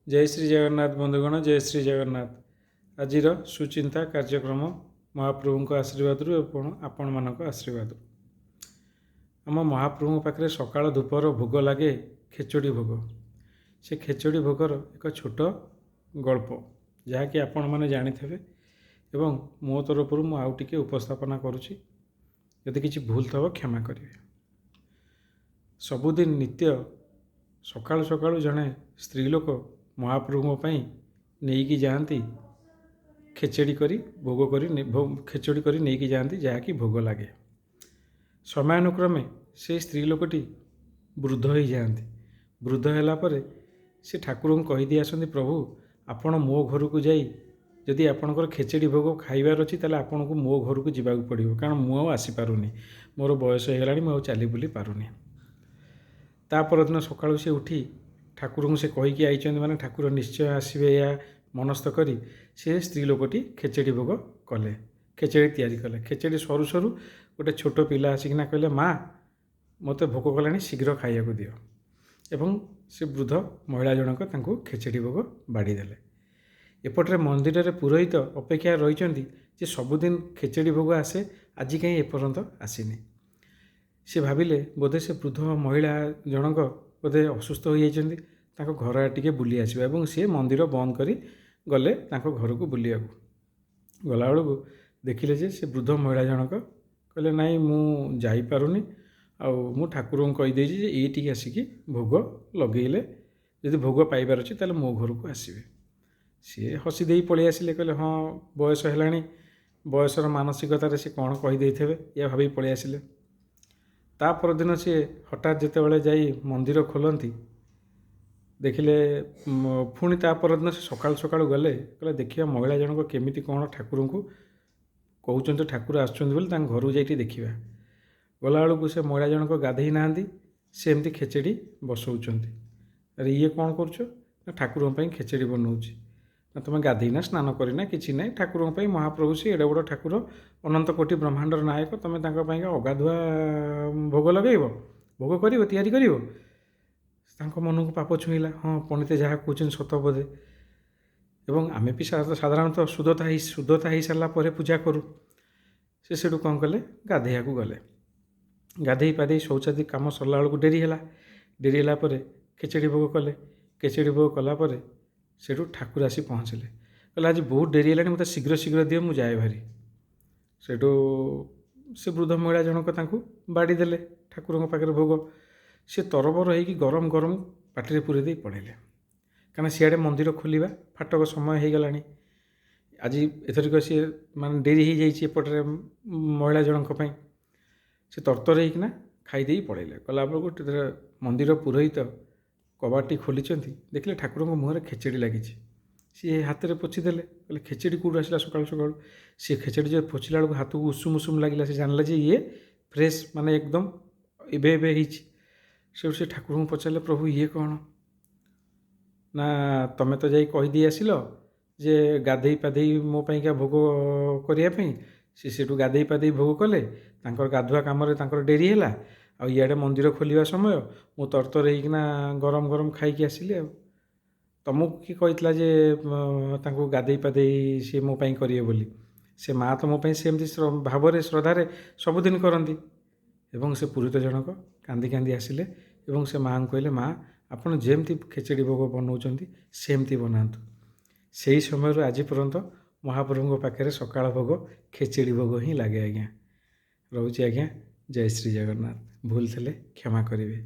जय श्री जगन्नाथ बंधुगण जय श्री जगन्नाथ आज सुचिंता कार्यक्रम महाप्रभु को आशीर्वाद आपण मान आशीर्वाद आम महाप्रभु पाखे सकाल धूपर भोग लगे खेचड़ी भोग से खेचड़ी भोगर एक छोट गल्प जहाँकि आपण मैंने जानी थे एवं मो तरफ मुझे उपस्थापना करुच्ची यदि किसी भूल थब क्षमा करेंगे। सबुदिन नित्य सकाळु सकाळु जड़े स्त्रीलोक महाप्रभु नहीं जाती खेचड़ी करी भोग करी खेचड़ी करी नहीं जाती जहाँकि भोग लगे। समयानुक्रमे से स्त्रीलोकटी वृद्ध हो जाती। वृद्ध है से ठाकुर को कहीदी आसती प्रभु आपण मो घर को जाई जदि आपणकर खेचड़ी भोग खाइबार अच्छी ताले आपन को मो घर को जावाक पड़ो कारण मु आसीपारूनी मोर बयस होगलानी मुझे चली बुली पारूनी। तापर दिन सकाळु से उठी ठाकुर को से कहीकि आई माने ठाकुर निश्चय आसबे या मनस्थ करी से स्त्री लोकटी खेचड़ी भोग कले खेचड़ी तैयारी कले। खेचड़ी सरू सरू गोटे छोट पिला आसिकिना कहले माँ मते भोक कलानी शीघ्र खाइया को दियो एवं से वृद्ध महिला जनक तांको खेचड़ी भोग बाड़ी देले। एपटे मंदिर रे पुरोहित अपेक्षा रही सबुदिन खेचड़ी भोग आसे आज कहीं एपर्यंत आसीनी। से भाविले बोधे से वृद्ध महिला जनक बोधे असुस्थ हो जाइछन्ति तांको घर टिके बुली आसीबा एवं सी मंदिर बंद करी गले तांको घर को बुलिया गला बेलू देखिले जे से वृद्ध महिला जनक कहले नाई मु जाई पारुनी मु ठाकुर को कही देछि जे एठी आसिकी भोग लगेले यदि भोग पाइबार अछि ताले मो घर को आसीबे। सी हसी दे पलि आसिले कहले हाँ बयस है बयसर मानसिकतार सी कौन कहीदे या भाभी पलि आसिले। ता परदिन सी हठात जितेबाला जाई मंदिर खोलती देखिले पुणी ता परदिन से सकाळु सकाळु गले कहले देखिया महिला जनक केमिति कौन ठाकुर को कहते ठाकुर आसुचंती बोली तांग घर जाइए देखा गला बेलू से महिला जनक गाधई ना से एमती खेचड़ी बसौंट। अरे ये कौन कर ठाकुर खेचड़ी बनाऊँगी ना तुम गाधई स्नान करना कि ना ठाकुर महाप्रभु से एडे बड़ ठाकुर अनंत कोटि ब्रह्मांडर नायक तुम अगाधुआ भोग लगे भोग कर मन को पाप छुईला हाँ पंडित जहाँ कहते सत बोधे एवं आमे भी साधारणतः शुद्धता हो सारापर पूजा करूँ। से कौन कले गाधेया को गले गाधई पाधई शौचादी कम सरला बेलू डेरी है खेचड़ी भोग कले खेचड़ी भोग कलापर सेठू ठाकुर आसी पहुँचले कहले आज बहुत डेरी है मत शीघ्र शीघ्र दियो मुझे जाए भारी। सेठू से वृद्ध महिला जनक तांकू बाड़ी देले ठाकुर पाखे भोग से तरबर होगी गरम गरम पाटिरे पूरे दे पड़ेले कारण सियाड़े मंदिर खोलिबा फाटक समय हो गलानी। आज एथरिक सी मान डेरी हो जापटे महिला जनक से तरतर होना खाईदे पड़ेले गला बेलू मंदिर पुरोहित कबाटी खोली देखिले ठाकुर मुहर खेचड़ी लगी सी हाथ में पोछीदेले कहले खेचड़ी कौट आसला सकाळु सकाळु सी खेचड़ी जो पोछिला बेलू हाथ को उषुम उषुम लगे से जानला जे ये फ्रेश माने एकदम एबे से ठाकुर को पचारे प्रभु ये कौन ना तमें तो जाई कहीदी आसिल जे गाधई पाधई मो पाइका भोग करने से गाधई पाधई भोग कले गाधुआ कम डेरी है आड़े मंदिर खोलिया समय मु तरतर होना गरम गरम खाई आसिली तुमको कि कही जे गाधई पाधई सी मो करेंगे बोली से माँ तो मोपाई सेमती भाव में श्रद्धार सबुदिन करती एवं से पुरोहित जनक कांदी कांदी आसिले एवं से माँ को कहले माँ आपड़ जमती खेचड़ी भोग बनाऊँच सेमती बनातु। से ही समय आज पर्यंत महाप्रभु पाखे सकाळ भोग खेचड़ी भोग ही लगे। आज्ञा रोचे आज्ञा जय श्री जगन्नाथ भूल थे क्षमा करेंगे।